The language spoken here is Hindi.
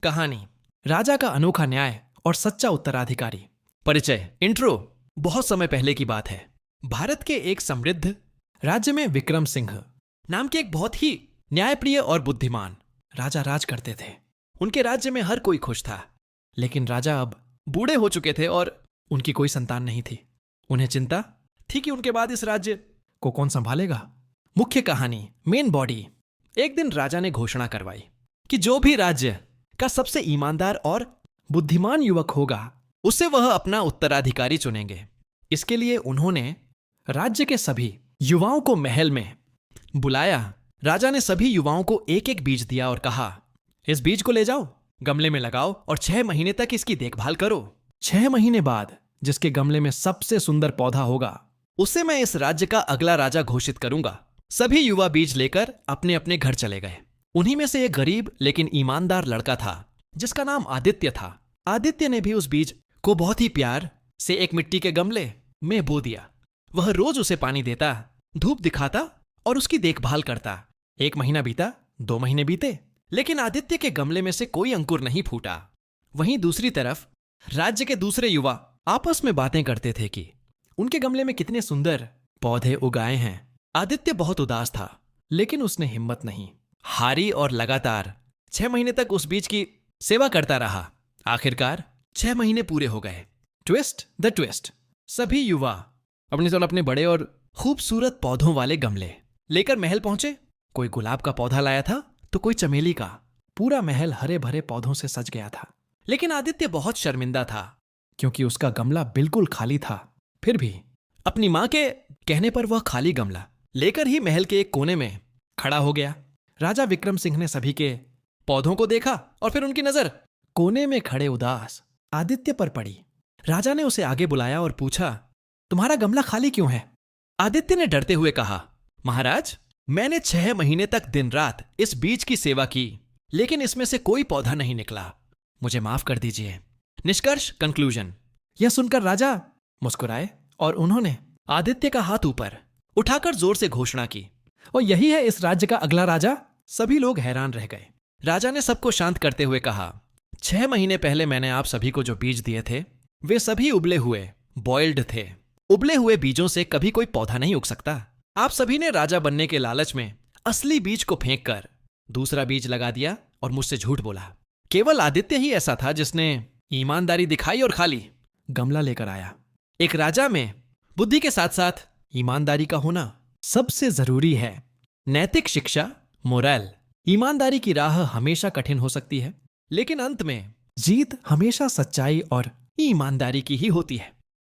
कहानी, राजा का अनोखा न्याय और सच्चा उत्तराधिकारी। परिचय, इंट्रो। बहुत समय पहले की बात है। भारत के एक समृद्ध राज्य में विक्रम सिंह नाम के एक बहुत ही न्यायप्रिय और बुद्धिमान राजा राज करते थे। उनके राज्य में हर कोई खुश था, लेकिन राजा अब बूढ़े हो चुके थे और उनकी कोई संतान नहीं थी। उन्हें चिंता थी कि उनके बाद इस राज्य को कौन संभालेगा। मुख्य कहानी, मेन बॉडी। एक दिन राजा ने घोषणा करवाई कि जो भी राज्य का सबसे ईमानदार और बुद्धिमान युवक होगा उसे वह अपना उत्तराधिकारी चुनेंगे। इसके लिए उन्होंने राज्य के सभी युवाओं को महल में बुलाया। राजा ने सभी युवाओं को एक एक बीज दिया और कहा, इस बीज को ले जाओ, गमले में लगाओ और 6 महीने तक इसकी देखभाल करो। 6 महीने बाद जिसके गमले में सबसे सुंदर पौधा होगा उसे मैं इस राज्य का अगला राजा घोषित करूंगा। सभी युवा बीज लेकर अपने अपने घर चले गए। उन्हीं में से एक गरीब लेकिन ईमानदार लड़का था जिसका नाम आदित्य था। आदित्य ने भी उस बीज को बहुत ही प्यार से एक मिट्टी के गमले में बो दिया। वह रोज उसे पानी देता, धूप दिखाता और उसकी देखभाल करता। 1 महीना बीता, 2 महीने बीते, लेकिन आदित्य के गमले में से कोई अंकुर नहीं फूटा। वहीं दूसरी तरफ राज्य के दूसरे युवा आपस में बातें करते थे कि उनके गमले में कितने सुंदर पौधे उगाए हैं। आदित्य बहुत उदास था, लेकिन उसने हिम्मत नहीं हारी और लगातार 6 महीने तक उस बीज की सेवा करता रहा। आखिरकार 6 महीने पूरे हो गए। ट्विस्ट द ट्विस्ट, सभी युवा अपने बड़े और खूबसूरत पौधों वाले गमले लेकर महल पहुंचे। कोई गुलाब का पौधा लाया था तो कोई चमेली का। पूरा महल हरे भरे पौधों से सज गया था, लेकिन आदित्य बहुत शर्मिंदा था क्योंकि उसका गमला बिल्कुल खाली था। फिर भी अपनी मां के कहने पर वह खाली गमला लेकर ही महल के एक कोने में खड़ा हो गया। राजा विक्रम सिंह ने सभी के पौधों को देखा और फिर उनकी नजर कोने में खड़े उदास आदित्य पर पड़ी। राजा ने उसे आगे बुलाया और पूछा, तुम्हारा गमला खाली क्यों है? आदित्य ने डरते हुए कहा, महाराज, मैंने 6 महीने तक दिन रात इस बीज की सेवा की, लेकिन इसमें से कोई पौधा नहीं निकला। मुझे माफ कर दीजिए। निष्कर्ष, कंक्लूजन। यह सुनकर राजा मुस्कुराए और उन्होंने आदित्य का हाथ ऊपर उठाकर जोर से घोषणा की, और यही है इस राज्य का अगला राजा। सभी लोग हैरान रह गए। राजा ने सबको शांत करते हुए कहा, 6 महीने पहले मैंने आप सभी को जो बीज दिए थे वे सभी उबले हुए बॉइल्ड थे। उबले हुए बीजों से कभी कोई पौधा नहीं उग सकता। आप सभी ने राजा बनने के लालच में असली बीज को फेंक कर दूसरा बीज लगा दिया और मुझसे झूठ बोला। केवल आदित्य ही ऐसा था जिसने ईमानदारी दिखाई और खाली गमला लेकर आया। एक राजा में बुद्धि के साथ साथ ईमानदारी का होना सबसे जरूरी है। नैतिक शिक्षा, मोरल। ईमानदारी की राह हमेशा कठिन हो सकती है, लेकिन अंत में जीत हमेशा सच्चाई और ईमानदारी की ही होती है।